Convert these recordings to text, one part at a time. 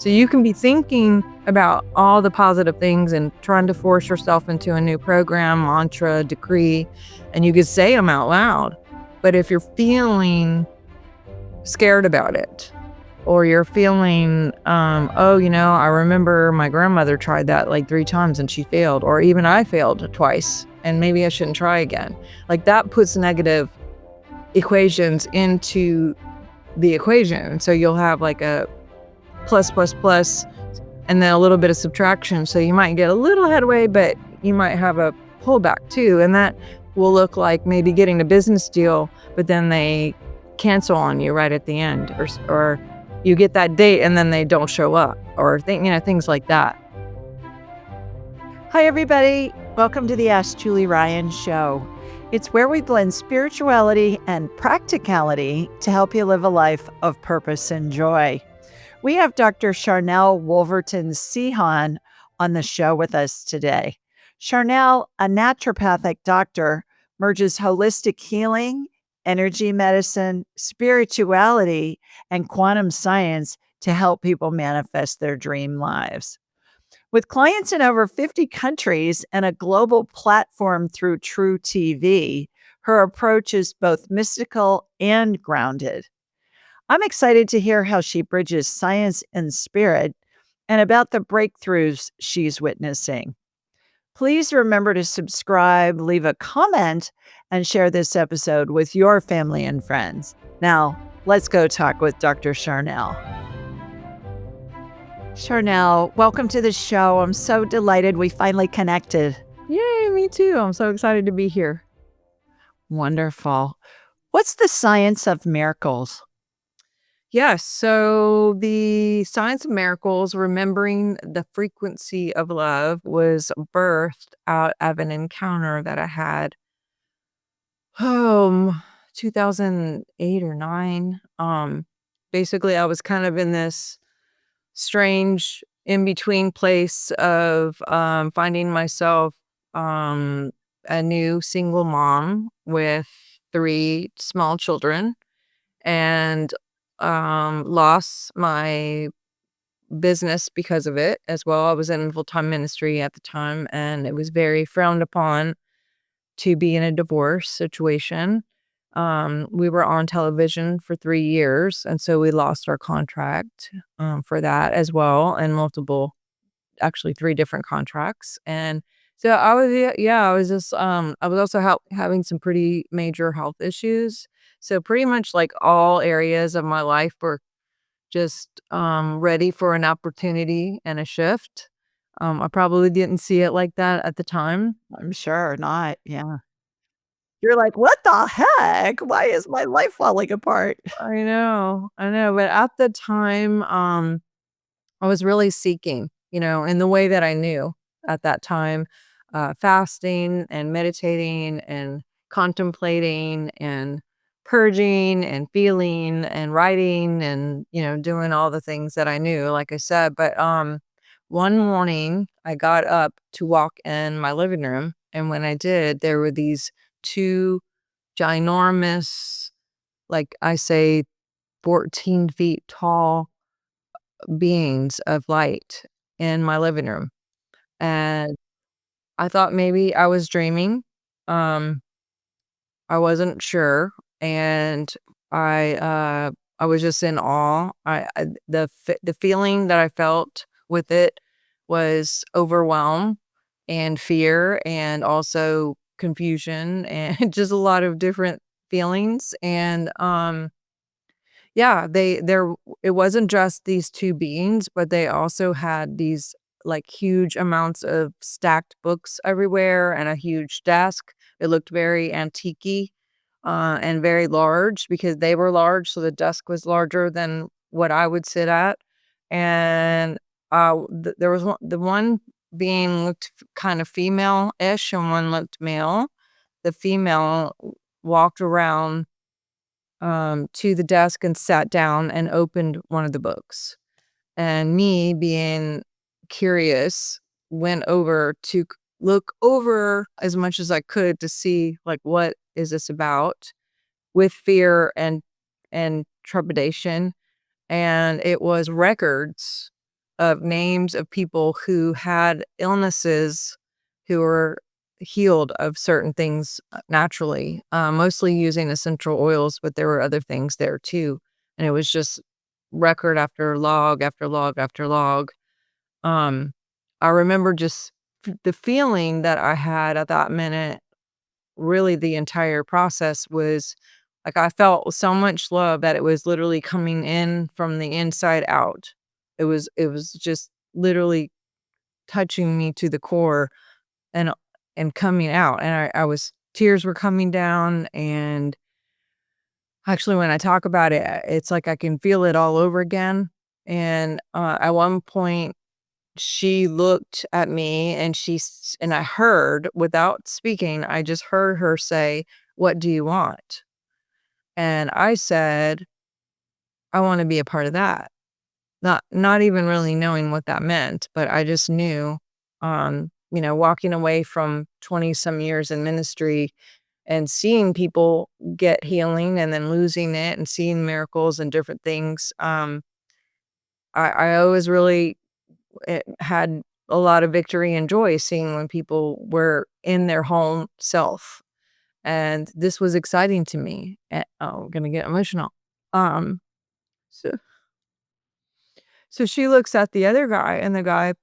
So you can be thinking about all the positive things and trying to force yourself into a new program, mantra, decree, and you could say them out loud. But if you're feeling scared about it, or you're feeling, I remember my grandmother tried that like 3 times and she failed, or even I failed twice and maybe I shouldn't try again. Like that puts negative equations into the equation. So you'll have like a plus, plus, plus, and then a little bit of subtraction. So you might get a little headway, but you might have a pullback too. And that will look like maybe getting a business deal, but then they cancel on you right at the end, or you get that date and then they don't show up, or things like that. Hi, everybody. Welcome to the Ask Julie Ryan Show. It's where we blend spirituality and practicality to help you live a life of purpose and joy. We have Dr. Sharnael Wolverton-Sehon on the show with us today. Sharnael, a naturopathic doctor, merges holistic healing, energy medicine, spirituality, and quantum science to help people manifest their dream lives. With clients in over 50 countries and a global platform through True TV, her approach is both mystical and grounded. I'm excited to hear how she bridges science and spirit and about the breakthroughs she's witnessing. Please remember to subscribe, leave a comment, and share this episode with your family and friends. Now, let's go talk with Dr. Sharnael. Sharnael, welcome to the show. I'm so delighted we finally connected. Yay, me too. I'm so excited to be here. Wonderful. What's the science of miracles? Yes. So the science of miracles, remembering the frequency of love, was birthed out of an encounter that I had 2008 or 9. Basically I was kind of in this strange in-between place of finding myself a new single mom with 3 small children, and lost my business because of it as well. I was in full-time ministry at the time, and it was very frowned upon to be in a divorce situation. We were on television for 3 years, and so we lost our contract for that as well, and actually 3 different contracts. And so I was, I was just, I was also having some pretty major health issues. So pretty much like all areas of my life were just ready for an opportunity and a shift. I probably didn't see it like that at the time. I'm sure not. Yeah. You're like, what the heck? Why is my life falling apart? I know. But at the time, I was really seeking, in the way that I knew at that time, fasting and meditating and contemplating and purging and feeling and writing and, doing all the things that I knew, like I said. But one morning I got up to walk in my living room. And when I did, there were these 2 ginormous, like I say, 14 feet tall beings of light in my living room. And I thought maybe I was dreaming. Um, I wasn't sure. And I was just in awe. The feeling that I felt with it was overwhelm and fear, and also confusion, and just a lot of different feelings. And yeah, it wasn't just these 2 beings, but they also had these like huge amounts of stacked books everywhere and a huge desk. It looked very antique-y, and very large because they were large, so the desk was larger than what I would sit at. And there was the one being looked kind of female-ish and one looked male. The female walked around to the desk and sat down and opened one of the books. And me, being curious, went over to look over as much as I could to see, like, what is this about, with fear and trepidation. And it was records of names of people who had illnesses who were healed of certain things naturally, mostly using essential oils, but there were other things there too. And it was just record after log after log after log. Um, I remember just the feeling that I had at that minute, really the entire process was like I felt so much love that it was literally coming in from the inside out. It was just literally touching me to the core and coming out, and I was tears were coming down, and actually, when I talk about it, it's like I can feel it all over again, and, at one point, she looked at me and and I heard, without speaking, I just heard her say, "What do you want?" And I said, "I wanna be a part of that." Not even really knowing what that meant, but I just knew, walking away from 20 some years in ministry and seeing people get healing and then losing it and seeing miracles and different things, I always really had a lot of victory and joy seeing when people were in their whole self, and this was exciting to me, I'm gonna get emotional. Um, so so she looks at the other guy, and the guy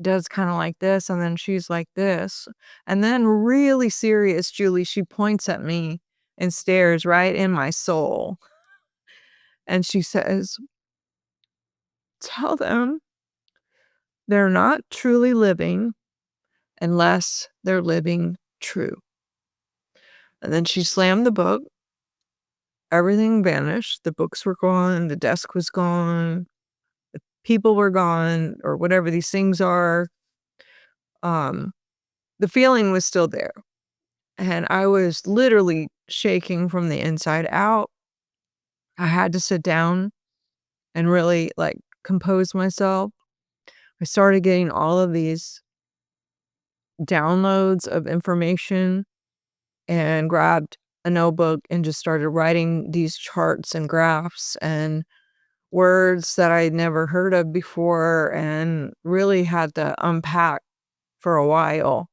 does kinda like this, and then she's like this, and then really serious, Julie, she points at me and stares right in my soul, and she says, "Tell them they're not truly living unless they're living true." And then she slammed the book, everything vanished, the books were gone, the desk was gone, people were gone, or whatever these things are, um, the feeling was still there, and I was literally shaking from the inside out. I had to sit down and really, like, compose myself. I started getting all of these downloads of information and grabbed a notebook and just started writing these charts and graphs and words that I'd never heard of before and really had to unpack for a while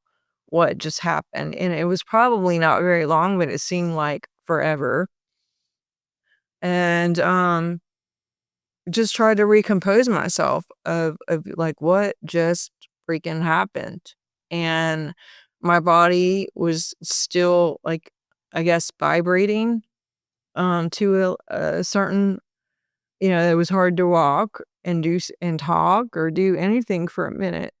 what just happened. And it was probably not very long, but it seemed like forever. And just tried to recompose myself of like what just freaking happened. And my body was still like, I guess, vibrating to a certain, it was hard to walk and and talk or do anything for a minute.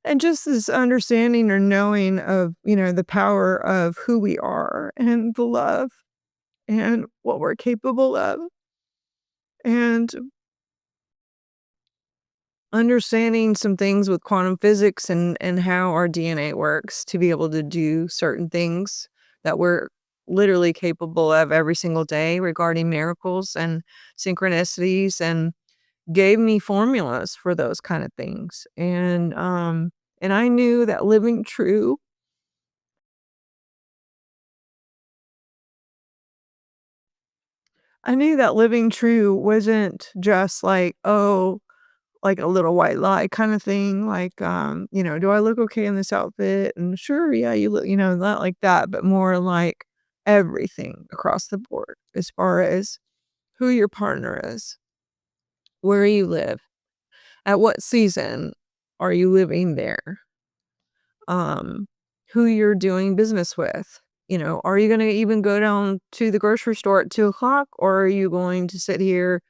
And just this understanding or knowing of, the power of who we are and the love and what we're capable of. And understanding some things with quantum physics and how our DNA works to be able to do certain things that we're literally capable of every single day regarding miracles and synchronicities, and gave me formulas for those kind of things. And I knew that living true wasn't just like, oh, like a little white lie kinda thing, like, "Do I look okay in this outfit?" And, "Sure, yeah, you look," not like that, but more like everything across the board as far as who your partner is, where you live, at what season are you living there, um, who you're doing business with. Are you gonna even go down to the grocery store at 2 o'clock, or are you going to sit here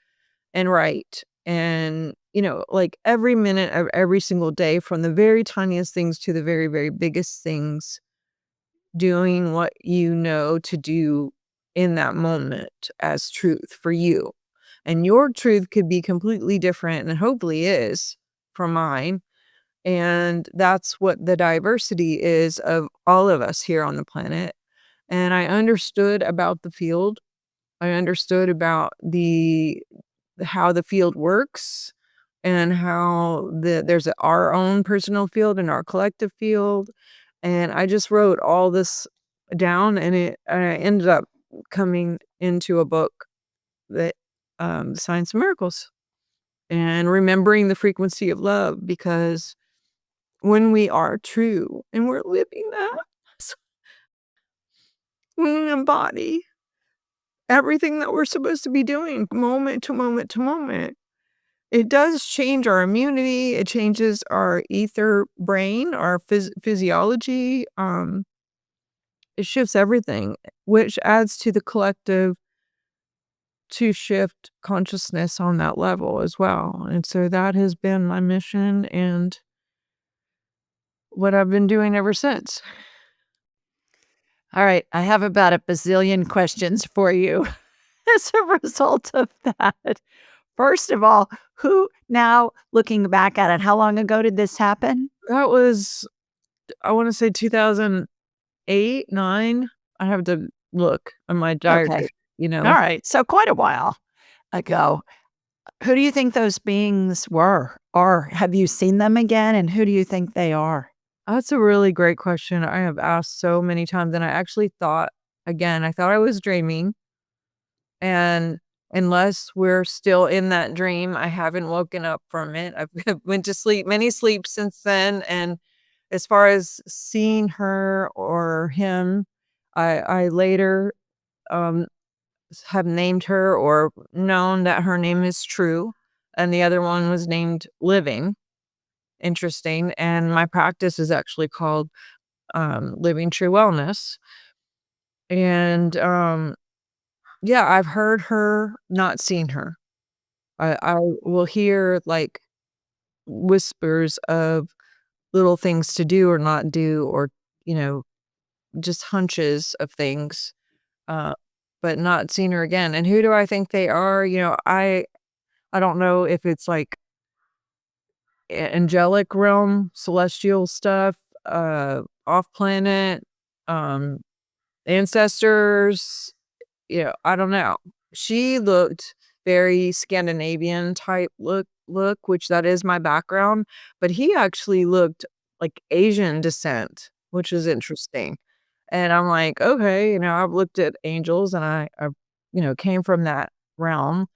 and write? And, like every minute of every single day, from the very tiniest things to the very, very biggest things, doing what you know to do in that moment as truth for you. And your truth could be completely different, and hopefully is, from mine. And that's what the diversity is of all of us here on the planet. And I understood about the field. I understood about how the field works and how there's our own personal field and our collective field. And I just wrote all this down, and I ended up coming into a book that Science of Miracles and remembering the frequency of love, because when we are true and we're living that, when we embody everything that we're supposed to be doing moment to moment to moment, it does change our immunity. It changes our ether brain, our physiology. It shifts everything, which adds to the collective to shift consciousness on that level as well. And so that has been my mission and what I've been doing ever since. All right. I have about a bazillion questions for you as a result of that. First of all, who now looking back at it, how long ago did this happen? That was, I want to say 2008, 9. I have to look on my Okay. diary, you All know. right. So quite a while ago. Who do you think those beings were? Or have you seen them again? And who do you think they are? That's a really great question. I have asked so many times, and I actually thought, again, I thought I was dreaming. And unless we're still in that dream, I haven't woken up from it. I've went to sleep, many sleeps since then. And as far as seeing her or him, I later um, have named her or known that her name is True, and the other one was named Living. Interesting. And my practice is actually called Living True Wellness. And yeah, I've heard her, not seen her. I will hear, like, whispers of little things to do or not do, or, you know, just hunches of things, uh, but not seen her again. And who do I think they are? I don't know if it's, like, angelic realm, celestial stuff, off planet, um, ancestors. I don't know. She looked very Scandinavian type look, which that is my background, but he actually looked like Asian descent, which is interesting. And I'm like, "Okay," I've looked at angels and I came from that realm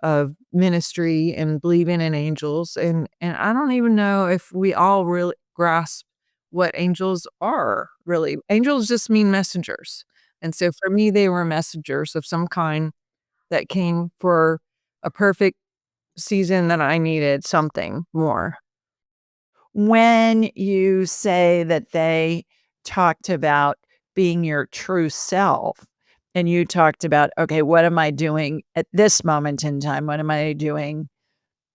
of ministry and believing in angels, and I don't even know if we all really grasp what angels are, really. Angels just mean messengers. And so for me, they were messengers of some kind that came for a perfect season that I needed something more. When you say that they talked about being your true self, and you talked about, okay, what am I doing at this moment in time? What am I doing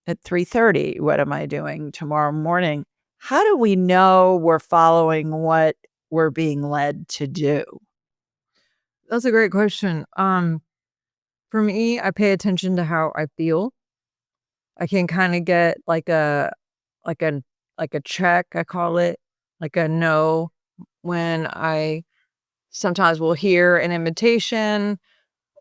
at 3:30? What am I doing tomorrow morning? How do we know we're following what we're being led to do? That's a great question. For me, I pay attention to how I feel. I can kinda get like a like a check, I call it, like a no, when I sometimes will hear an invitation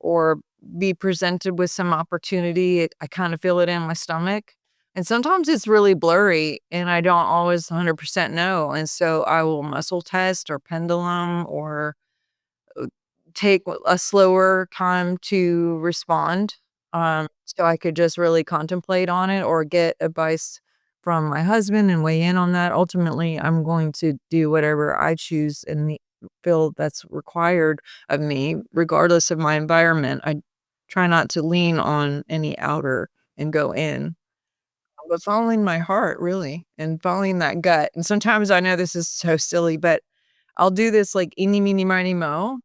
or be presented with some opportunity. I kinda feel it in my stomach, and sometimes it's really blurry, and I don't always 100% know, and so I will muscle test or pendulum or take a slower time to respond, so I could just really contemplate on it or get advice from my husband and weigh in on that. Ultimately, I'm going to do whatever I choose in the field that's required of me, regardless of my environment. I try not to lean on any outer and go in, but following my heart, really, and following that gut. And sometimes I know this is so silly, but I'll do this like eeny, meeny, miny, mo.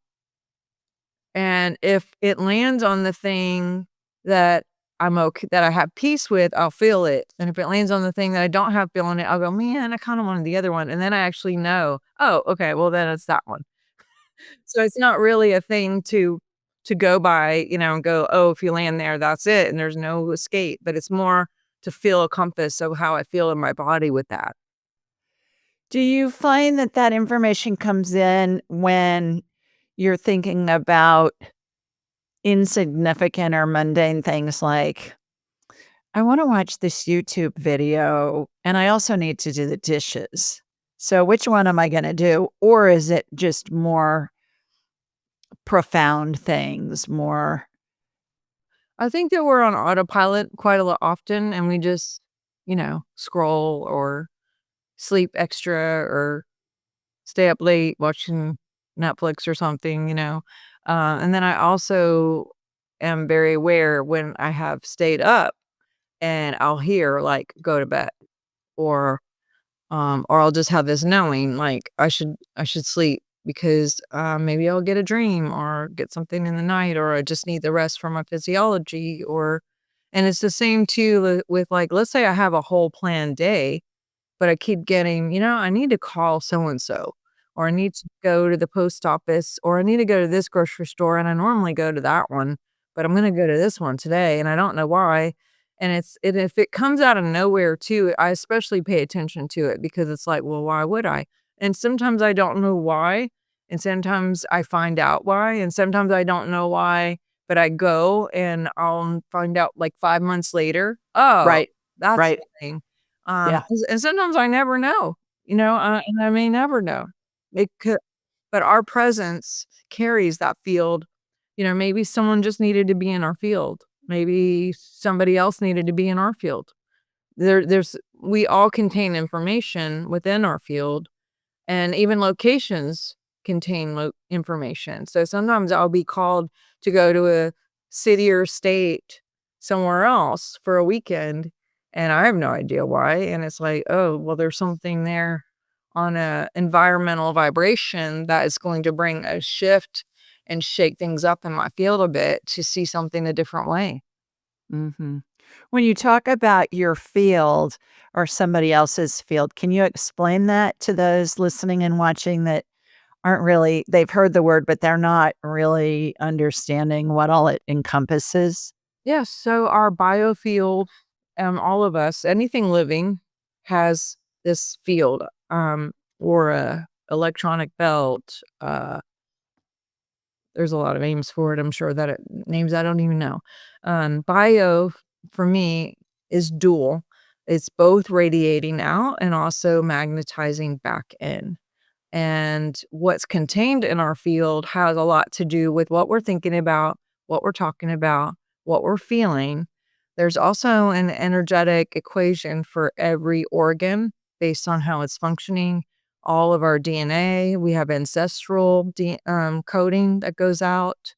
And if it lands on the thing that that I have peace with, I'll feel it. And if it lands on the thing that I don't have feeling it, I'll go, "Man, I kinda wanted the other one." And then I actually know, "Oh, okay, well, then it's that one." So it's not really a thing to go by, and go, "Oh, if you land there, that's it, and there's no escape." But it's more to feel a compass of how I feel in my body with that. Do you find that that information comes in when you're thinking about insignificant or mundane things like, I want to watch this YouTube video and I also need to do the dishes. So, which one am I going to do? Or is it just more profound things, more? I think that we're on autopilot quite a lot often, and we just, scroll or sleep extra or stay up late watching Netflix or something, and then I also am very aware when I have stayed up and I'll hear, like, "Go to bed," or, or I'll just have this knowing, like, I should sleep because, maybe I'll get a dream or get something in the night, or I just need the rest for my physiology, and it's the same too with, like, let's say I have a whole planned day, but I keep getting, I need to call so and so, or I need to go to the post office, or I need to go to this grocery store, and I normally go to that one, but I'm gonna go to this one today, and I don't know why. And if it comes out of nowhere too, I especially pay attention to it because it's like, well, why would I? And sometimes I don't know why, and sometimes I find out why, and sometimes I don't know why, but I go and I'll find out like 5 months later, oh, Right. that's Right. the thing. Yeah. And sometimes I never know, and I may never know. It could but our presence carries that field. Maybe someone just needed to be in our field. Maybe somebody else needed to be in our field. There's we all contain information within our field, and even locations contain information. So sometimes I'll be called to go to a city or state somewhere else for a weekend, and I have no idea why. And it's like, oh, well, there's something there on a environmental vibration that is going to bring a shift and shake things up in my field a bit to see something a different way. Mhm. When you talk about your field or somebody else's field, can you explain that to those listening and watching that aren't really they've heard the word, but they're not really understanding what all it encompasses? Yes, so our biofield, all of us, anything living has this field, or a electronic belt. There's a lot of names for it. I'm sure that names I don't even know. Bio for me is dual. It's both radiating out and also magnetizing back in. And what's contained in our field has a lot to do with what we're thinking about, what we're talking about, what we're feeling. There's also an energetic equation for every organ based on how it's functioning. All of our DNA, we have ancestral coding that goes out.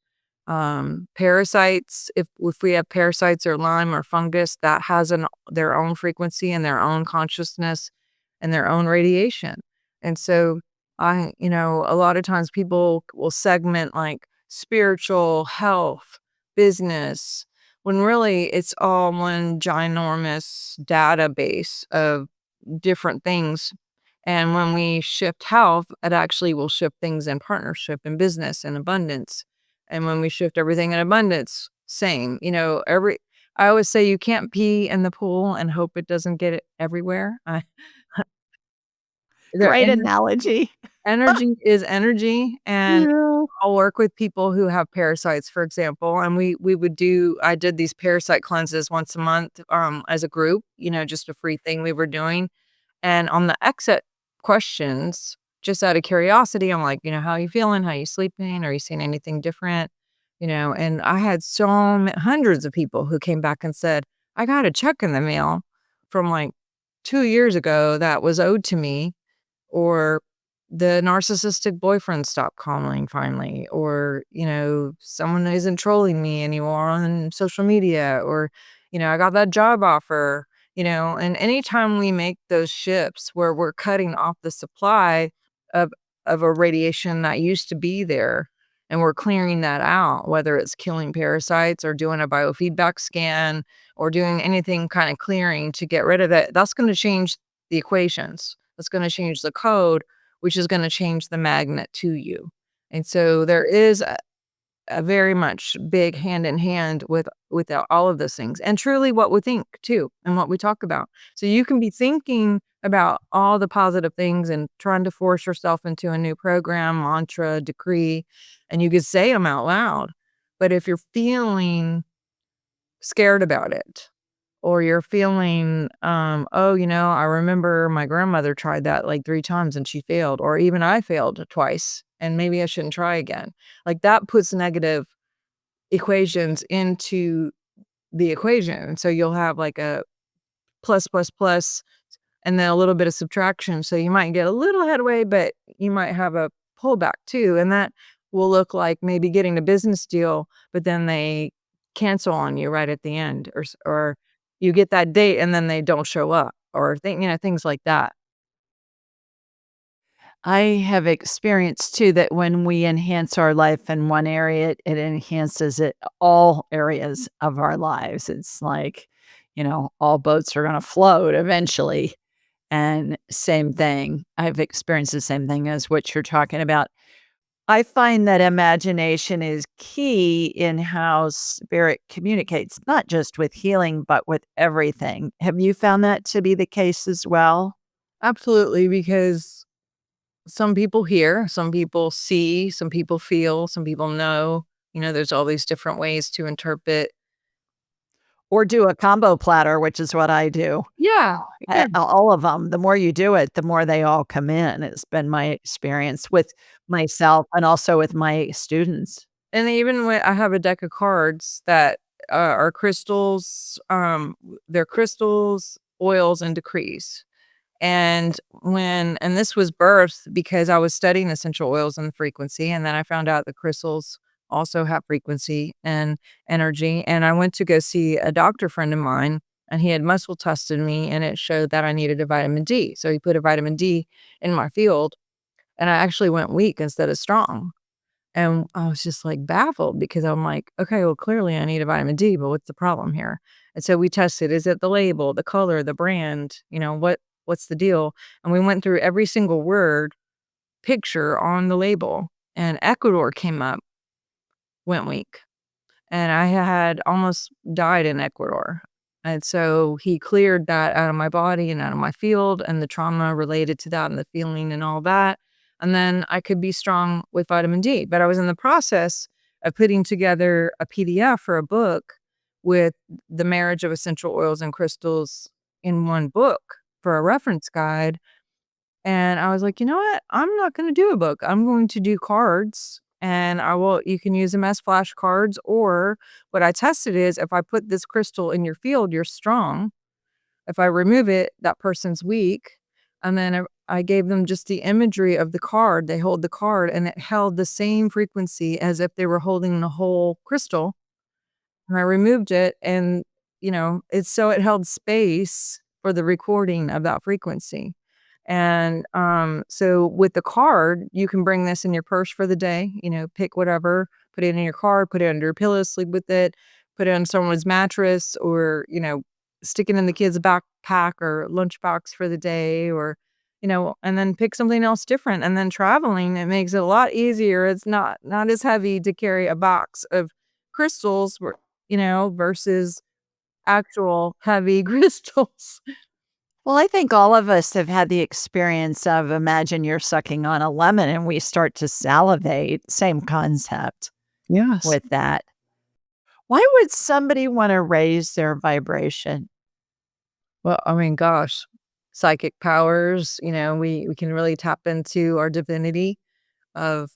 Parasites, if we have parasites or Lyme or fungus, that has their own frequency and their own consciousness and their own radiation. And so a lot of times people will segment like spiritual, health, business, when really it's all one ginormous database of different things. And when we shift health, it actually will shift things in partnership and business and abundance. And when we shift everything in abundance, same. I always say you can't pee in the pool and hope it doesn't get it everywhere. The Great analogy. energy is energy, and Yeah. I'll work with people who have parasites, for example, and I did these parasite cleanses once a month, as a group, just a free thing we were doing, and on the exit questions, just out of curiosity, I'm like, "How are you feeling? How you sleeping? Are you seeing anything different?" And I had hundreds of people who came back and said, "I got a check in the mail from, like, 2 years ago that was owed to me," or the narcissistic boyfriend stopped calling finally, or someone isn't trolling me anymore on social media, or I got that job offer. And anytime we make those shifts where we're cutting off the supply of a radiation that used to be there, and we're clearing that out, whether it's killing parasites or doing a biofeedback scan or doing anything kind of clearing to get rid of it, that's going to change the equations. That's gonna change the code, which is gonna change the magnet to you. And so there is a very much big hand in hand with all of those things, and truly what we think too, and what we talk about. So you can be thinking about all the positive things and trying to force yourself into a new program, mantra, decree, and you could say them out loud. But if you're feeling scared about it, or you're feeling, "Oh, I remember my grandmother tried that like 3 times and she failed," or even I failed twice, and maybe I shouldn't try again. Like, that puts negative equations into the equation. So you'll have like a plus, plus, plus, and then a little bit of subtraction. So you might get a little headway, but you might have a pullback too. And that will look like maybe getting a business deal, but then they cancel on you right at the end, or you get that date and then they don't show up, or things like that. I have experienced too that when we enhance our life in one area, it enhances it all areas of our lives. It's like, all boats are going to float eventually. And same thing. I've experienced the same thing as what you're talking about. I find that imagination is key in how spirit communicates, not just with healing, but with everything. Have you found that to be the case as well? Absolutely, because some people hear, some people see, some people feel, some people know. There's all these different ways to interpret. Or do a combo platter, which is what I do. Yeah, yeah. All of them. The more you do it, the more they all come in. It's been my experience with myself and also with my students. And even when I have a deck of cards that are crystals, they're crystals, oils, and decrees. And this was birthed because I was studying essential oils and frequency, and then I found out the crystals also have frequency and energy. And I went to go see a doctor friend of mine, and he had muscle tested me, and it showed that I needed a vitamin D. So he put a vitamin D in my field, and I actually went weak instead of strong. And I was just, like, baffled because I'm like, "Okay, well, clearly I need a vitamin D, but what's the problem here?" And so we tested, is it the label, the color, the brand, what's the deal? And we went through every single word picture on the label, and Ecuador came up, went weak. And I had almost died in Ecuador. And so he cleared that out of my body and out of my field and the trauma related to that and the feeling and all that. And then I could be strong with vitamin D. But I was in the process of putting together a PDF for a book with the marriage of essential oils and crystals in one book for a reference guide. And I was like, "You know what? I'm not gonna do a book. I'm going to do cards, and you can use them as flashcards, or what I tested is if I put this crystal in your field, you're strong. If I remove it, that person's weak." And then I gave them just the imagery of the card. They hold the card, and it held the same frequency as if they were holding the whole crystal. And I removed it and, it held space for the recording of that frequency. And, so with the card, you can bring this in your purse for the day, pick whatever, put it in your car, put it under your pillow, sleep with it, put it on someone's mattress, or, stick it in the kid's backpack or lunchbox for the day, or, and then pick something else different. And then traveling, it makes it a lot easier. It's not as heavy to carry a box of crystals, versus actual heavy crystals. Well, I think all of us have had the experience of imagine you're sucking on a lemon and we start to salivate. Same concept Yes. with that. Why would somebody want to raise their vibration? Well, I mean, gosh, psychic powers, we can really tap into our divinity of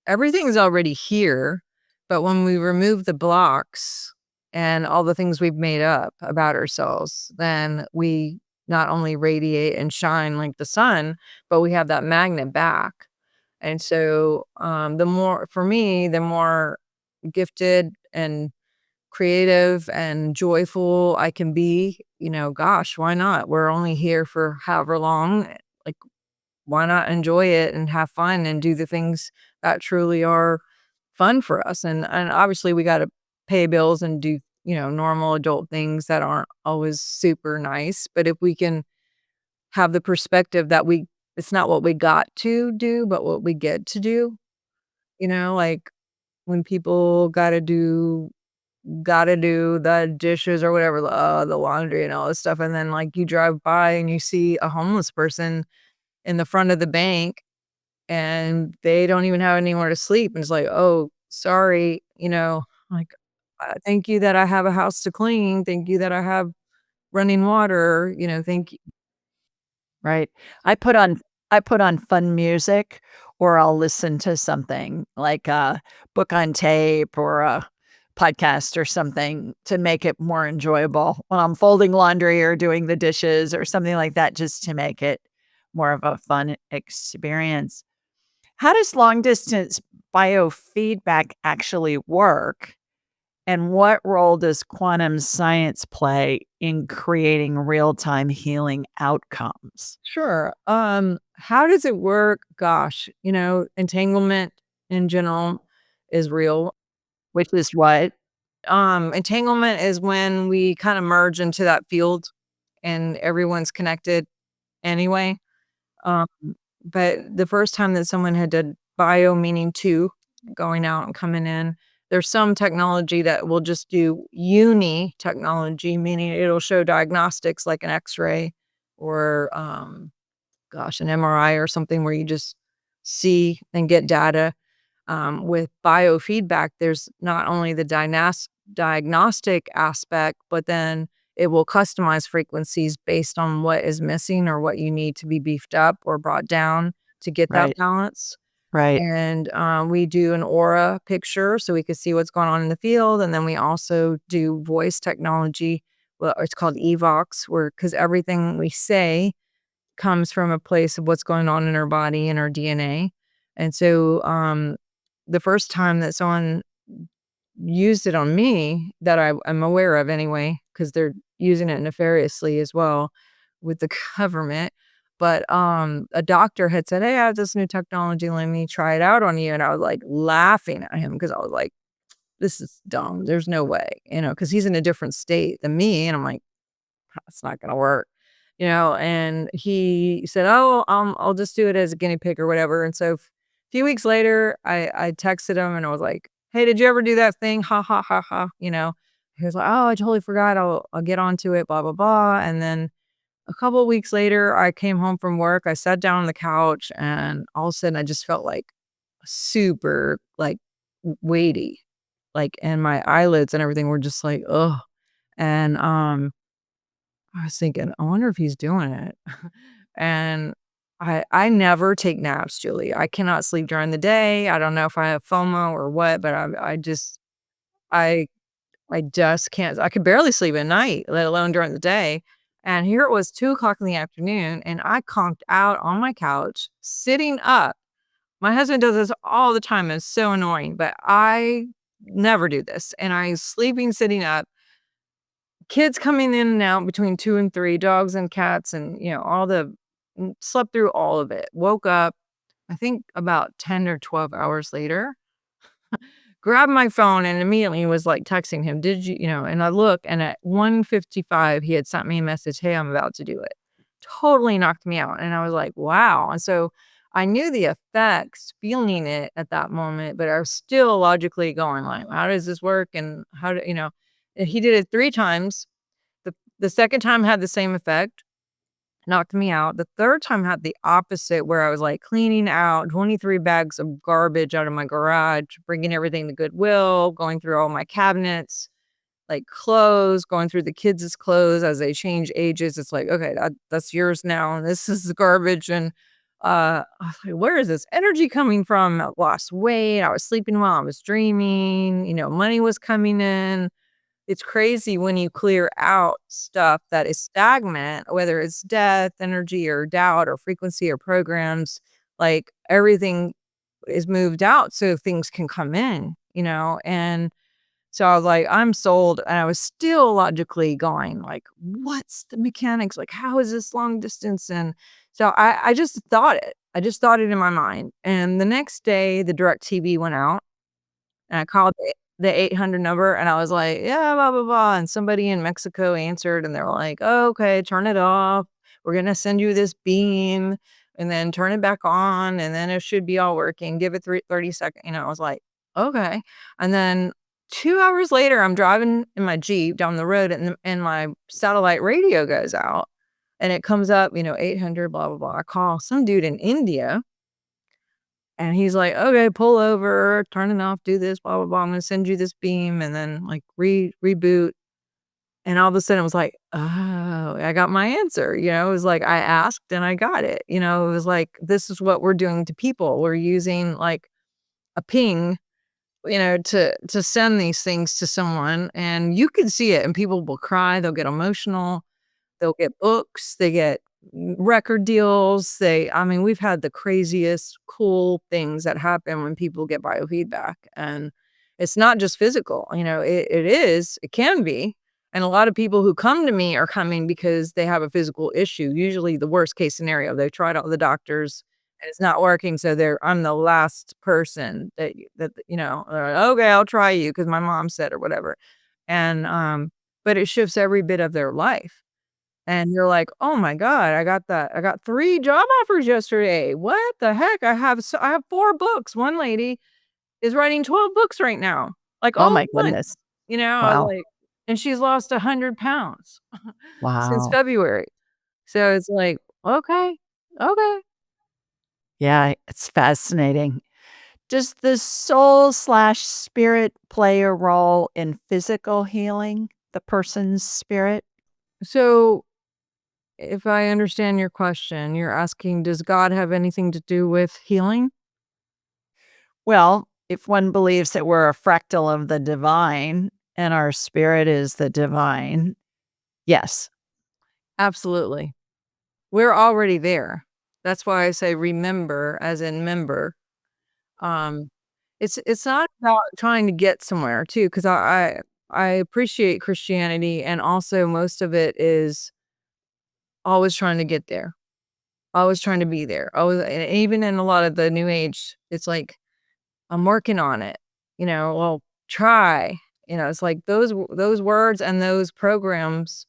everything's already here, but when we remove the blocks and all the things we've made up about ourselves, then we not only radiate and shine like the sun, but we have that magnet back. And so, the more gifted and creative and joyful I can be, gosh, why not? We're only here for however long. Like, why not enjoy it and have fun and do the things that truly are fun for us? And obviously we got to pay bills and do, normal adult things that aren't always super nice. But if we can have the perspective that it's not what we got to do, but what we get to do, like when people gotta do the dishes or whatever, the laundry and all this stuff, and then, like, you drive by and you see a homeless person in the front of the bank, and they don't even have anywhere to sleep, and it's like, "Oh, sorry," like, "Thank you that I have a house to clean, thank you that I have running water," "Thank you." Right. I put on I put on fun music or I'll listen to something like a book on tape or a podcast or something to make it more enjoyable when I'm folding laundry or doing the dishes or something like that, just to make it more of a fun experience. How does long distance biofeedback actually work? And what role does quantum science play in creating real time healing outcomes? Sure. How does it work? Gosh, entanglement in general is real. Which is what? Entanglement is when we kind of merge into that field and everyone's connected anyway. Um, but the first time that someone had did bio, meaning two, going out and coming in, there's some technology that will just do uni technology, meaning it'll show diagnostics like an X-ray or gosh, an MRI or something where you just see and get data. With biofeedback, there's not only the diagnostic aspect, but then it will customize frequencies based on what is missing or what you need to be beefed up or brought down to get that Right. balance. Right. And we do an aura picture so we can see what's going on in the field. And then we also do voice technology. Well, it's called Evox, where because everything we say comes from a place of what's going on in our body and our DNA. And so, the first time that someone used it on me that I'm aware of anyway, because 'cause they're using it nefariously as well with the government, but, a doctor had said, "Hey, I have this new technology, let me try it out on you," and I was, like, laughing at him because I was like, "This is dumb, there's no way," because he's in a different state than me, and I'm like, "It's not gonna work." And he said, "Oh, I'll just do it as a guinea pig or whatever." And so a few weeks later, I texted him and I was like, "Hey, did you ever do that thing? Ha ha ha ha." He was like, "Oh, I totally forgot. I'll get onto it, blah blah blah." And then a couple of weeks later, I came home from work. I sat down on the couch and all of a sudden I just felt like super like weighty. Like and my eyelids and everything were just like, ugh. And I was thinking, I wonder if he's doing it. And I never take naps, Julie. I cannot sleep during the day. I don't know if I have FOMO or what, but I I just can't. I could barely sleep at night, let alone during the day. And here it was 2 o'clock in the afternoon, and I conked out on my couch, sitting up. My husband does this all the time. It's so annoying, but I never do this. And I sleeping sitting up. Kids coming in and out between 2 and 3, dogs and cats and, all the slept through all of it. Woke up, I think about 10 or 12 hours later, grabbed my phone and immediately was, like, texting him, "Did you" and I look, and at 1:55, he had sent me a message, "Hey, I'm about to do it." Totally knocked me out, and I was like, "Wow." And so I knew the effects, feeling it at that moment, but I was still logically going like, "How does this work?" And how do And he did it 3 times. The second time had the same effect, knocked me out. The third time had the opposite where I was, like, cleaning out 23 bags of garbage out of my garage, bringing everything to Goodwill, going through all my cabinets, like, clothes, going through the kids' clothes as they change ages. It's like, "Okay, that's yours now, and this is the garbage," and, I was like, "Where is this energy coming from?" I lost weight, I was sleeping well, I was dreaming, money was coming in. It's crazy when you clear out stuff that is stagnant, whether it's death, energy, or doubt, or frequency, or programs, like, everything is moved out so things can come in. And so I was like, "I'm sold," and I was still logically going like, "What's the mechanics? Like, how is this long distance?" And so I just thought it. I just thought it in my mind, and the next day, the direct TV went out. And I called the 800 number and I was like, "Yeah, blah, blah, blah," and somebody in Mexico answered and they were like, "Oh, okay, turn it off. We're gonna send you this beam and then turn it back on and then it should be all working. Give it 30 seconds." I was like, "Okay." And then 2 hours later, I'm driving in my Jeep down the road and my satellite radio goes out and it comes up, 800 blah, blah, blah. I call some dude in India and he's like, "Okay, pull over, turn it off, do this, blah, blah, blah. I'm gonna send you this beam," and then, like, reboot, and all of a sudden, it was like, "Oh, I got my answer," It was like, I asked and I got it, It was like, "This is what we're doing to people. We're using, like, a ping to send these things to someone, and you can see it, and people will cry, they'll get emotional, they'll get books, they get record deals, I mean, we've had the craziest cool things that happen when people get biofeedback, and it's not just physical, it can be, and a lot of people who come to me are coming because they have a physical issue, usually the worst case scenario, they've tried all the doctors, and it's not working, so I'm the last person they're like, "Okay, I'll try you because my mom said," or whatever, and, but it shifts every bit of their life. And you're like, "Oh my god, I got 3 job offers yesterday. What the heck? I have 4 books." One lady is writing 12 books right now, like, Oh all my at once, goodness. I was Wow. like, and she's lost 100 pounds since Wow. February. So it's like, "Okay, okay." Yeah, it's fascinating. Does the soul/spirit play a role in physical healing, the person's spirit? So, if I understand your question, you're asking, does God have anything to do with healing? Well, if one believes that we're a fractal of the divine and our spirit is the divine, yes. Absolutely. We're already there. That's why I say remember as in member. Um, it's not about trying to get somewhere too, 'cause I appreciate Christianity, and also most of it is always trying to get there, always trying to be there, always, and even in a lot of the new age, it's like, "I'm working on it," "Well, try," it's like those words and those programs,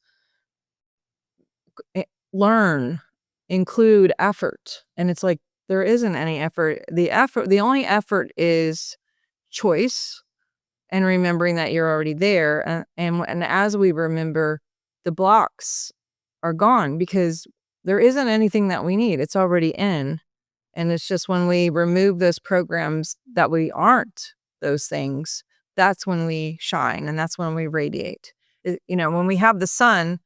learn, include effort, and it's like, there isn't any effort. The only effort is choice and remembering that you're already there, and as we remember, the blocks are gone because there isn't anything that we need, it's already in, and it's just when we remove those programs that we aren't those things, that's when we shine, and that's when we radiate. When we have the sun,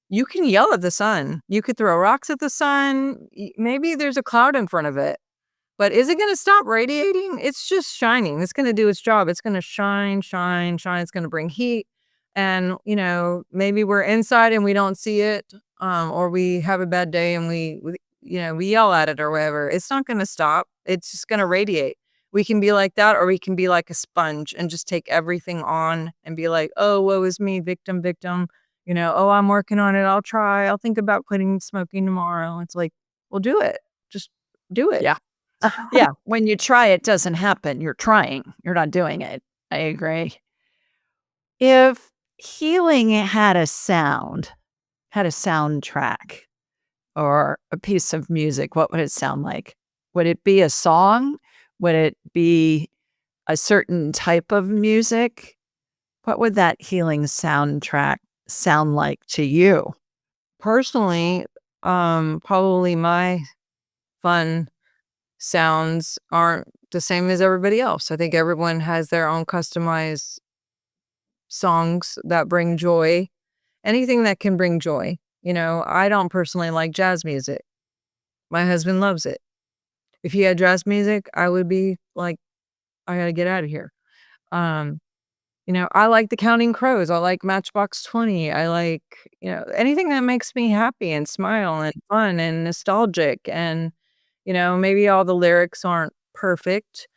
you can yell at the sun, you could throw rocks at the sun, maybe there's a cloud in front of it, but is it gonna stop radiating? It's just shining. It's gonna do its job. It's gonna shine, shine, shine. It's gonna bring heat. And, maybe we're inside and we don't see it, or we have a bad day and we yell at it or whatever. It's not gonna stop. It's just gonna radiate. We can be like that, or we can be like a sponge and just take everything on and be like, "Oh, woe is me, victim, victim." "Oh, I'm working on it. I'll try. I'll think about quitting smoking tomorrow." It's like, well, do it. Just do it. Yeah. Yeah. When you try, it doesn't happen. You're trying, you're not doing it. I agree. If healing had a soundtrack or a piece of music, what would it sound like? Would it be a song? Would it be a certain type of music? What would that healing soundtrack sound like to you? Personally, probably my fun sounds aren't the same as everybody else. I think everyone has their own customized songs that bring joy, anything that can bring joy. I don't personally like jazz music. My husband loves it. If he had jazz music, I would be like, I gotta get out of here. Um, I like the Counting Crows. I like Matchbox 20. I like, anything that makes me happy and smile and fun and nostalgic. And, maybe all the lyrics aren't perfect.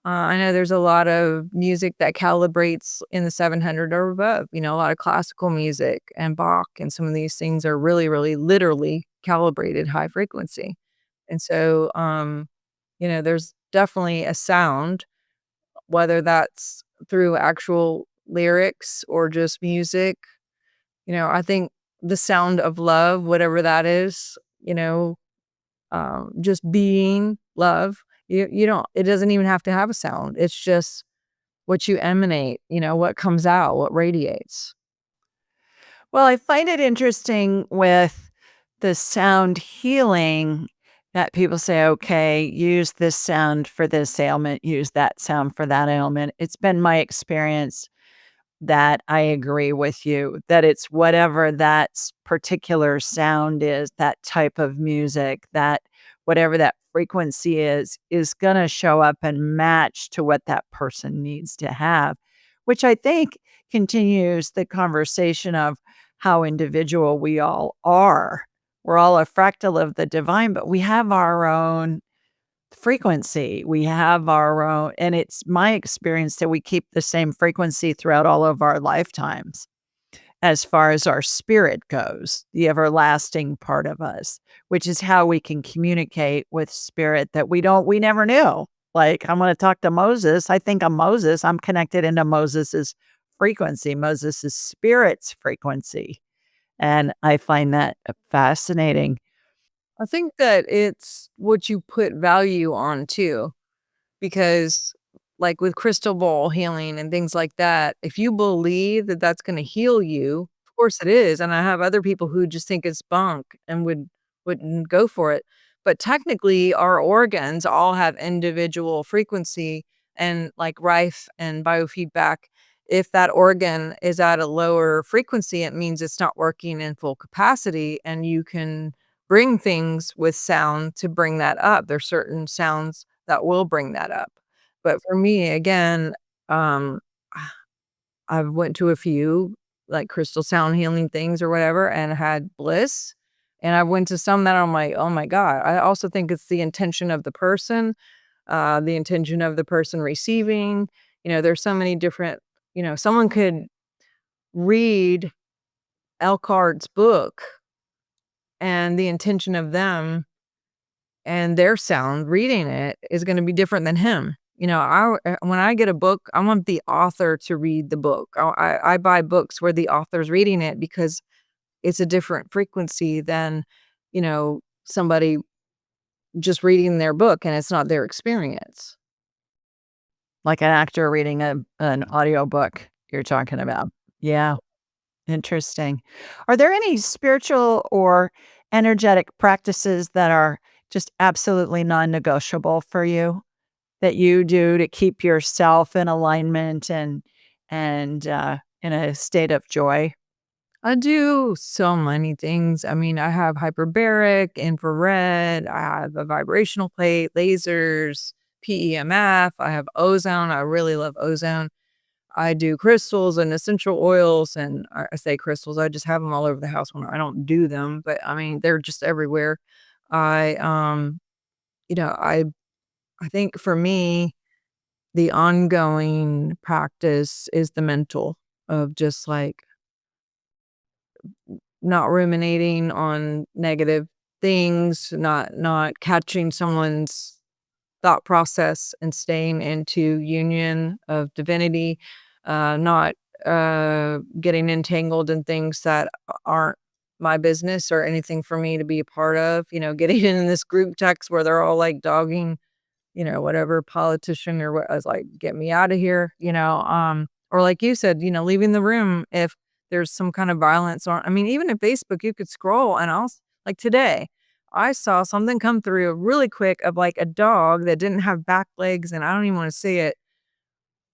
I know there's a lot of music that calibrates in the 700 or above, a lot of classical music and Bach, and some of these things are really, really literally calibrated high frequency. And so, there's definitely a sound, whether that's through actual lyrics or just music. I think the sound of love, whatever that is, just being love. You don't, it doesn't even have to have a sound. It's just what you emanate, what comes out, what radiates. Well, I find it interesting with the sound healing that people say, okay, use this sound for this ailment, use that sound for that ailment. It's been my experience that I agree with you that it's whatever that particular sound is, that type of music, that whatever that frequency is going to show up and match to what that person needs to have, which I think continues the conversation of how individual we all are. We're all a fractal of the divine, but we have our own frequency. We have our own, and it's my experience that we keep the same frequency throughout all of our lifetimes as far as our spirit goes, the everlasting part of us, which is how we can communicate with spirit that we never knew. Like, I'm going to talk to Moses. I think I'm Moses. I'm connected into Moses's frequency, Moses's spirit's frequency. And I find that fascinating. I think that it's what you put value on too, because like with crystal ball healing and things like that, if you believe that that's gonna heal you, of course it is, and I have other people who just think it's bunk and wouldn't go for it. But technically, our organs all have individual frequency and like Rife and biofeedback, if that organ is at a lower frequency, it means it's not working in full capacity, and you can bring things with sound to bring that up. There's certain sounds that will bring that up. But for me, again, um, I went to a few, like, crystal sound healing things or whatever and had bliss, and I went to some that I'm like, "Oh my god." I also think it's the intention of the intention of the person receiving. There's so many different someone could read Elkhart's book, and the intention of them and their sound reading it is gonna be different than him. When I get a book, I want the author to read the book. I buy books where the author's reading it because it's a different frequency than, somebody just reading their book, and it's not their experience. Like an actor reading an audiobook you're talking about. Yeah, interesting. Are there any spiritual or energetic practices that are just absolutely non-negotiable for you that you do to keep yourself in alignment and in a state of joy? I do so many things. I mean, I have hyperbaric, infrared, I have a vibrational plate, lasers, PEMF, I have ozone. I really love ozone. I do crystals and essential oils, and I say crystals, I just have them all over the house when I don't do them, but I mean, they're just everywhere. I, you know, I think for me, the ongoing practice is the mental of just like not ruminating on negative things, not catching someone's thought process and staying into union of divinity, not, getting entangled in things that aren't my business or anything for me to be a part of, getting in this group text where they're all, like, dogging whatever politician or what. I was like, "Get me out of here," or like you said, leaving the room if there's some kind of violence on. I mean, even in Facebook, you could scroll and like today, I saw something come through really quick of, like, a dog that didn't have back legs, and I don't even wanna say it,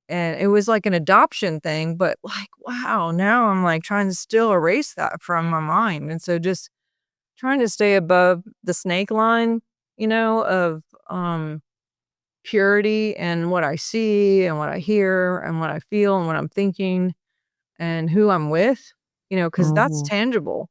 and it was like an adoption thing, but, like, wow, now I'm, like, trying to still erase that from my mind, and so just trying to stay above the snake line, of, purity and what I see and what I hear and what I feel and what I'm thinking and who I'm with, because that's Mhm. tangible.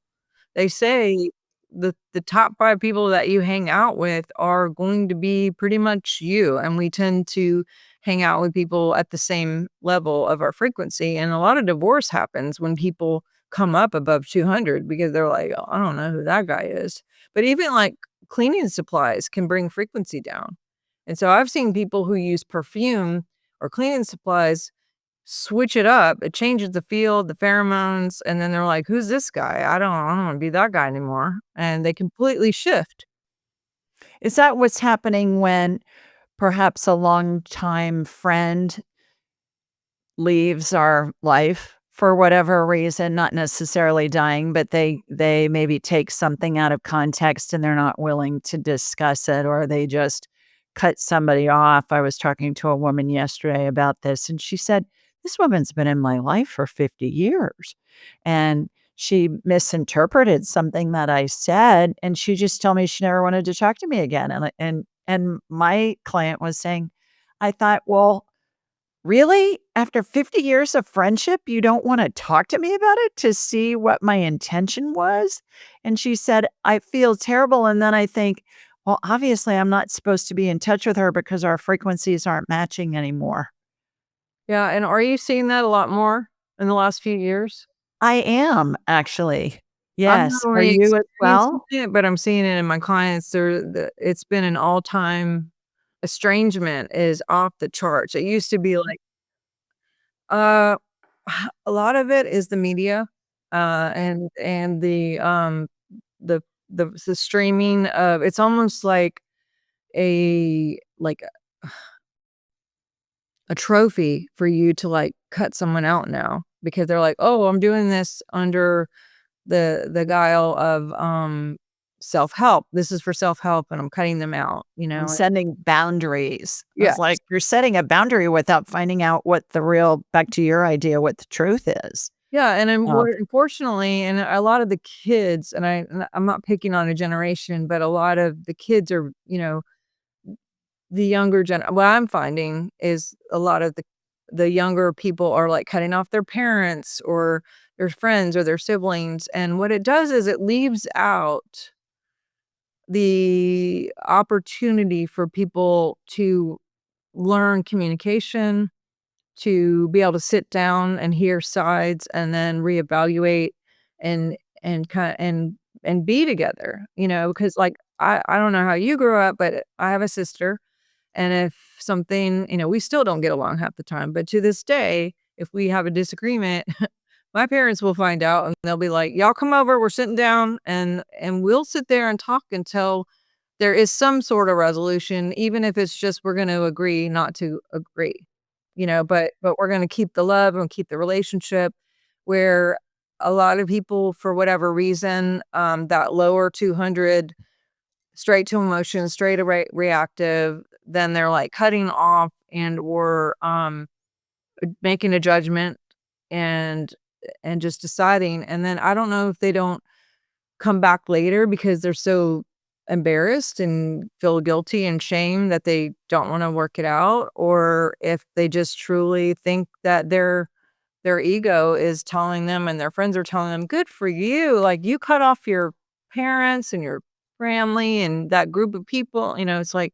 They say the top 5 people that you hang out with are going to be pretty much you, and we tend to hang out with people at the same level of our frequency, and a lot of divorce happens when people come up above 200 because they're like, "Oh, I don't know who that guy is." But even, like, cleaning supplies can bring frequency down, and so I've seen people who use perfume or cleaning supplies switch it up. It changes the feel, the pheromones, and then they're like, "Who's this guy? I don't wanna be that guy anymore," and they completely shift. Is that what's happening when perhaps a longtime friend leaves our life for whatever reason, not necessarily dying, but they maybe take something out of context and they're not willing to discuss it, or they just cut somebody off. I was talking to a woman yesterday about this, and she said, "This woman's been in my life for 50 years." And she misinterpreted something that I said, and she just told me she never wanted to talk to me again. And my client was saying, I thought, well, really? After 50 years of friendship, you don't want to talk to me about it to see what my intention was? And she said, I feel terrible. And then I think, well, obviously, I'm not supposed to be in touch with her because our frequencies aren't matching anymore. Yeah, and are you seeing that a lot more in the last few years? I am actually. I'm not Yes. Are only you as experiencing well? it, but I'm seeing it in my clients. It's been an all-time estrangement is off the charts. It used to be like, uh, a lot of it is the media, and the the streaming of it's almost like a trophy for you to, like, cut someone out now because they're like, "Oh, I'm doing this under the guile of, self-help. This is for self-help, and I'm cutting them out," you I'm know? setting boundaries. I Yeah. was like, you're setting a boundary without finding out what the real, back to your idea, what the truth is. Yeah, and Uh, unfortunately, and a lot of the kids, and I'm not picking on a generation, but a lot of the kids are, the younger what I'm finding is a lot of the younger people are, like, cutting off their parents or their friends or their siblings, and what it does is it leaves out the opportunity for people to learn communication, to be able to sit down and hear sides and then reevaluate and and be together, because, like, I don't know how you grew up, but I have a sister, and if something we still don't get along half the time, but to this day, if we have a disagreement, my parents will find out and they'll be like, "Y'all come over, we're sitting down," and we'll sit there and talk until there is some sort of resolution, even if it's just we're gonna agree not to agree, but we're gonna keep the love and keep the relationship where a lot of people, for whatever reason, that lower 200 straight to emotion, straight reactive, then they're, like, cutting off or, making a judgment and just deciding, and then I don't know if they don't come back later because they're so embarrassed and feel guilty and shame that they don't wanna work it out, or if they just truly think that their ego is telling them and their friends are telling them, "Good for you, like, you cut off your parents and your family and that group of people," it's like,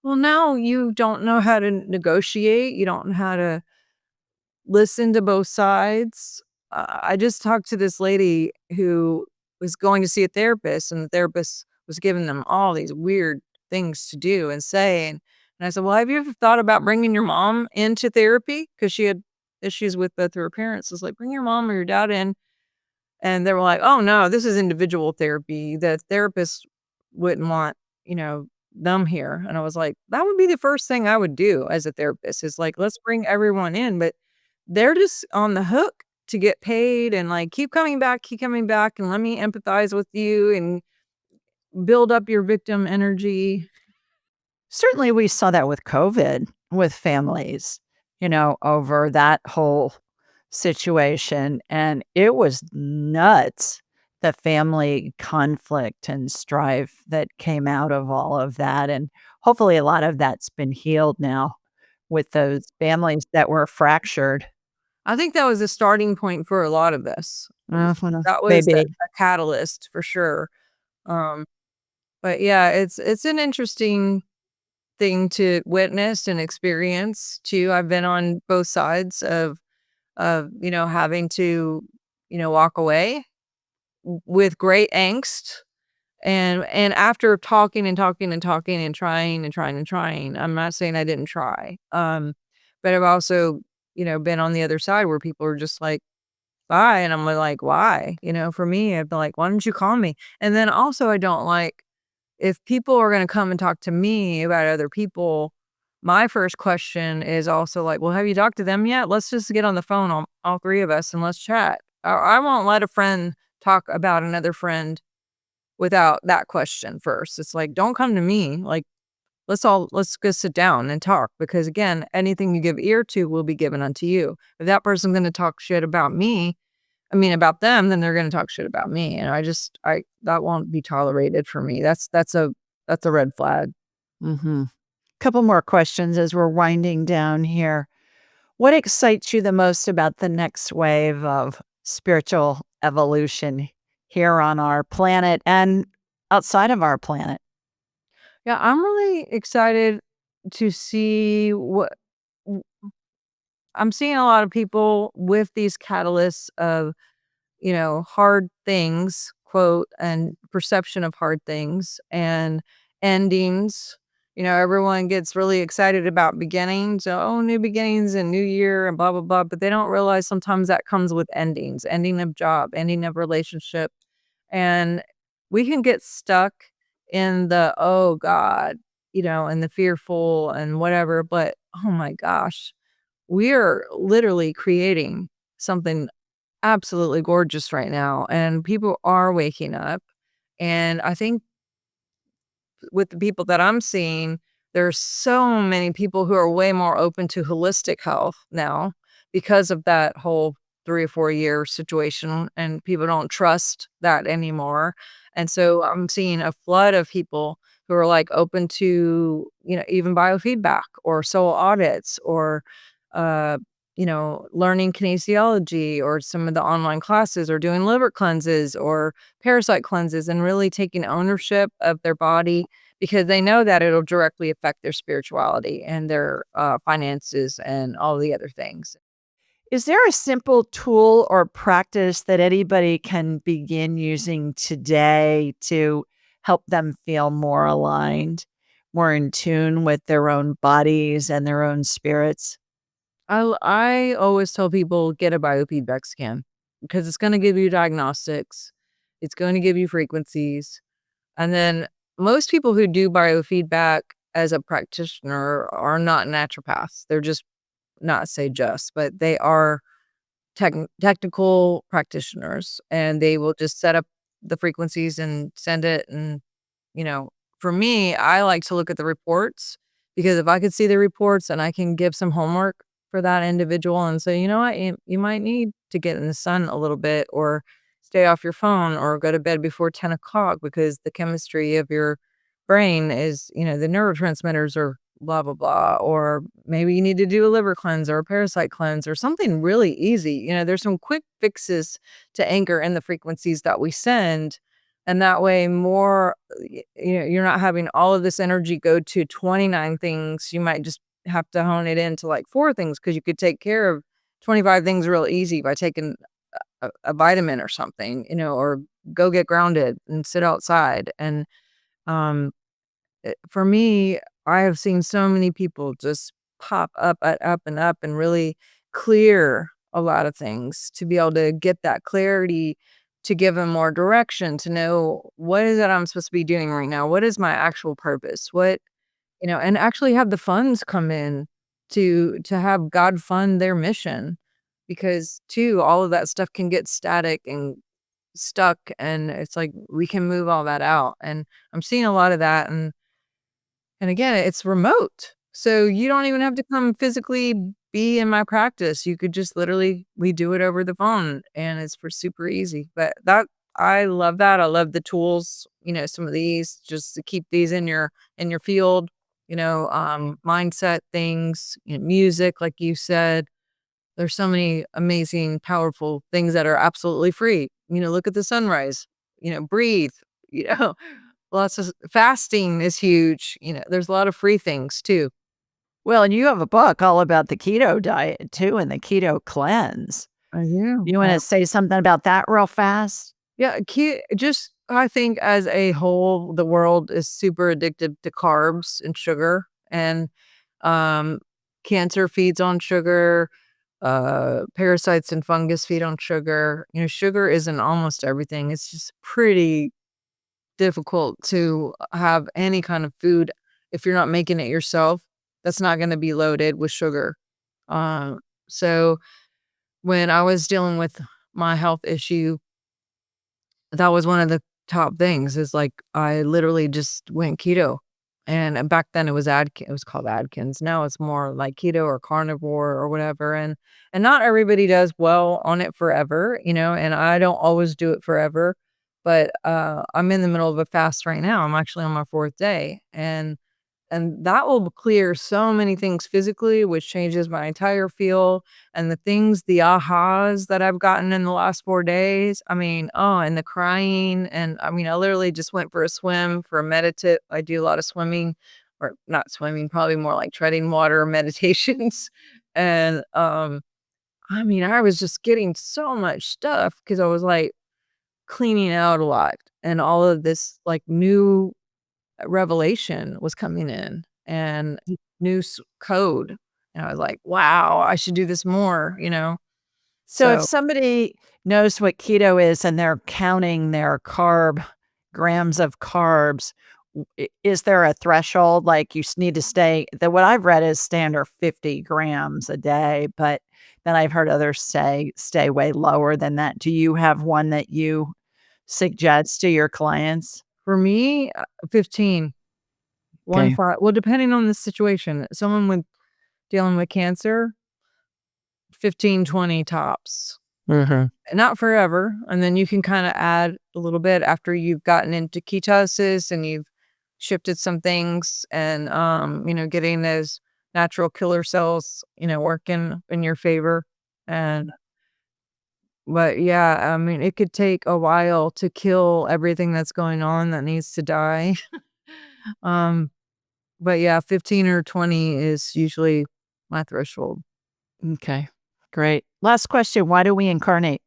well, now you don't know how to negotiate, you don't know how to listen to both sides. I just talked to this lady who was going to see a therapist, and the therapist was giving them all these weird things to do and say, and I said, "Well, have you ever thought about bringing your mom into therapy?" Because she had issues with both of her parents. I was like, "Bring your mom or your dad in." And they were like, "Oh, no, this is individual therapy. The therapist wouldn't want, them here." And I was like, "That would be the first thing I would do as a therapist is, like, let's bring everyone in." But they're just on the hook to get paid and, like, keep coming back, and let me empathize with you and build up your victim energy. Certainly, we saw that with COVID with families, over that whole situation, and it was nuts, the family conflict and strife that came out of all of that, and hopefully a lot of that's been healed now with those families that were fractured. I think that was a starting point for a lot of this. That was a Maybe. catalyst for sure. Um, but yeah, it's an interesting thing to witness and experience too. I've been on both sides of having to, walk away with great angst and after talking and talking and talking and trying and trying and trying. I'm not saying I didn't try. But I've also, been on the other side where people are just like, "Bye," and I'm like, "Why?" For me, I'd be like, "Why don't you call me?" And then also I don't like if people are gonna come and talk to me about other people, my first question is also like, "Well, have you talked to them yet? Let's just get on the phone, all 3 of us, and let's chat." I won't let a friend talk about another friend without that question first. It's like, "Don't come to me, like, let's go sit down and talk," because, again, anything you give ear to will be given unto you. If that person's gonna talk shit about me about them, then they're gonna talk shit about me, and I that won't be tolerated for me. That's a red flag. Mhm. Couple more questions as we're winding down here. What excites you the most about the next wave of spiritual evolution here on our planet and outside of our planet? Yeah, I'm really excited to see what w I'm seeing a lot of people with these catalysts of, hard things, quote, and perception of hard things and endings. Everyone gets really excited about beginnings. Oh, new beginnings and new year and blah, blah, blah. But they don't realize sometimes that comes with endings, ending of job, ending of relationship. And we can get stuck in the, oh God, and the fearful and whatever. But oh my gosh, we are literally creating something absolutely gorgeous right now, and people are waking up, and I think with the people that I'm seeing, there's so many people who are way more open to holistic health now because of that whole 3 or 4-year situation, and people don't trust that anymore, and so I'm seeing a flood of people who are, like, open to, even biofeedback or soul audits or, uh, learning kinesiology or some of the online classes or doing liver cleanses or parasite cleanses and really taking ownership of their body because they know that it'll directly affect their spirituality and their, finances and all the other things. Is there a simple tool or practice that anybody can begin using today to help them feel more aligned, more in tune with their own bodies and their own spirits? I always tell people, "Get a biofeedback scan," because it's gonna give you diagnostics, it's going to give you frequencies, and then most people who do biofeedback as a practitioner are not naturopaths. They're just not say just, but they are technical practitioners, and they will just set up the frequencies and send it, and, you know, for me, I like to look at the reports, because if I could see the reports and I can give some homework for that individual and say, "You know what? You might need to get in the sun a little bit, or stay off your phone, or go to bed before 10 o'clock because the chemistry of your brain is, the neurotransmitters are blah, blah, blah," or maybe you need to do a liver cleanse or a parasite cleanse or something really easy. There's some quick fixes to anchor in the frequencies that we send, and that way more you're not having all of this energy go to 29 things. You might just have to hone it into like 4 things because you could take care of 25 things real easy by taking a vitamin or something, or go get grounded and sit outside. And um for me, I have seen so many people just pop up and up and really clear a lot of things to be able to get that clarity, to give them more direction, to know what is it I'm supposed to be doing right now? What is my actual purpose? And actually have the funds come in to have God fund their mission, because too, all of that stuff can get static and stuck, and it's like we can move all that out. And I'm seeing a lot of that, and again, it's remote. So you don't even have to come physically be in my practice. You could just literally we do it over the phone, and it's for super easy. But that I love that. I love the tools, some of these just to keep these in your field, mindset things, music, like you said. There's so many amazing, powerful things that are absolutely free. Look at the sunrise, breathe, you know, lots of fasting is huge. There's a lot of free things too. Well, and you have a book all about the keto diet too and the keto cleanse. I do. You wanna say something about that real fast? Yeah, just I think as a whole, the world is super addicted to carbs and sugar, and um, cancer feeds on sugar. Parasites and fungus feed on sugar. Sugar is in almost everything. It's just pretty difficult to have any kind of food if you're not making it yourself that's not gonna be loaded with sugar. Uh, so when I was dealing with my health issue, that was one of the top things is, like, I literally just went keto, and back then it was called Atkins. Now it's more like keto or carnivore or whatever, and not everybody does well on it forever, and I don't always do it forever, but, I'm in the middle of a fast right now. I'm actually on my 4th day, and And that will clear so many things physically, which changes my entire feel. And the ahas that I've gotten in the last 4 days, I mean, and the crying, and I mean, I literally just went for a swim for a meditative. I do a lot of swimming, or not swimming, probably more like treading water meditations. And, I mean, I was just getting so much stuff because I was, like, cleaning out a lot, and all of this, like, new revelation was coming in, and new code, and I was like, "Wow, I should do this more," you know? So if So somebody knows what keto is and they're counting their grams of carbs, is there a threshold? Like you need to stay, what I've read is standard 50 grams a day, but then I've heard others say stay way lower than that. Do you have one that you suggest to your clients? for me, 15, 1 Okay. 5, well, depending on the situation, someone with dealing with cancer, 15, 20 tops. Mhm. Not forever, and then you can kinda add a little bit after you've gotten into ketosis and you've shifted some things, and, getting those natural killer cells, working in your favor, and but, yeah, I mean, it could take a while to kill everything that's going on that needs to die. Um, but, yeah, 15 or 20 is usually my threshold. Okay. Great. Last question. Why do we incarnate?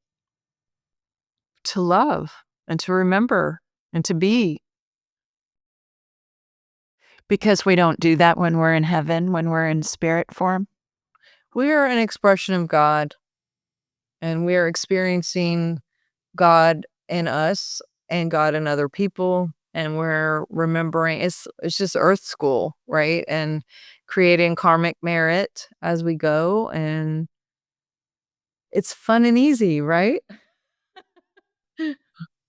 To love and to remember and to be. Because we don't do that when we're in heaven, when we're in spirit form? We are an expression of God, and we are experiencing God in us and God in other people, and we're remembering it's just earth school, right? And creating karmic merit as we go, and it's fun and easy, right?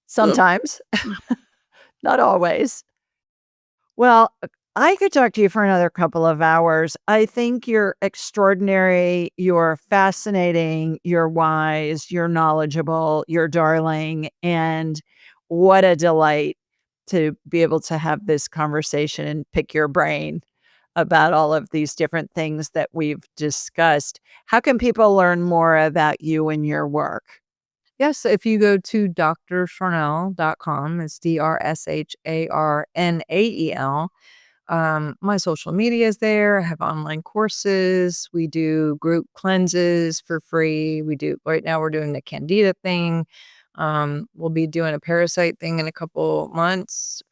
Sometimes, not always. Well, I could talk to you for another couple of hours. I think you're extraordinary, you're fascinating, you're wise, you're knowledgeable, you're darling, and what a delight to be able to have this conversation and pick your brain about all of these different things that we've discussed. How can people learn more about you and your work? Yes, if you go to drsharnael.com, it's DRSHARNAEL. My social media is there. I have online courses. We do group cleanses for free. Right now we're doing the Candida thing. We'll be doing a parasite thing in a couple months.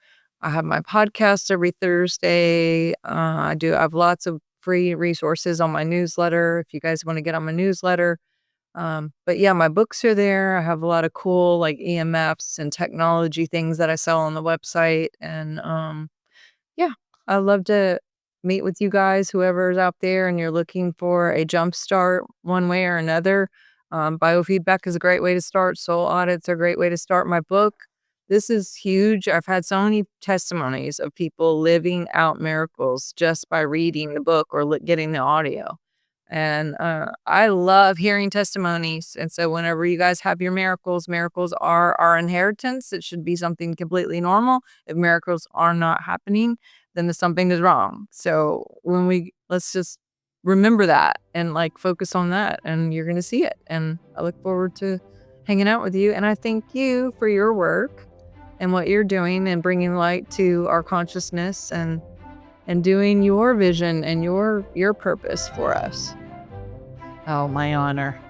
I have my podcast every Thursday. I have lots of free resources on my newsletter if you guys want to get on my newsletter. But yeah, my books are there. I have a lot of cool like EMFs and technology things that I sell on the website. And yeah, I'd love to meet with you guys, whoever's out there and you're looking for a jump start one way or another. Biofeedback is a great way to start. Soul audits are a great way to start. My book, this is huge. I've had so many testimonies of people living out miracles just by reading the book or getting the audio. And I love hearing testimonies. And so, whenever you guys have your miracles, miracles are our inheritance. It should be something completely normal. If miracles are not happening, then something is wrong. So, let's just remember that and like focus on that, and you're going to see it. And I look forward to hanging out with you. And I thank you for your work and what you're doing and bringing light to our consciousness, and doing your vision and your purpose for us. Oh, my honor.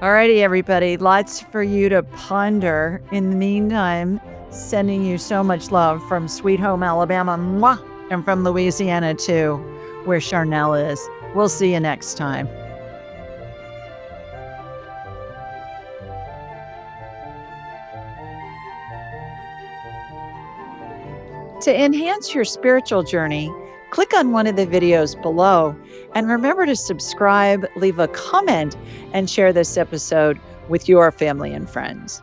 All righty, everybody. Lots for you to ponder. In the meantime, sending you so much love from Sweet Home, Alabama, mwah, and from Louisiana, too, where Sharnael is. We'll see you next time. To enhance your spiritual journey, click on one of the videos below and remember to subscribe, leave a comment, and share this episode with your family and friends.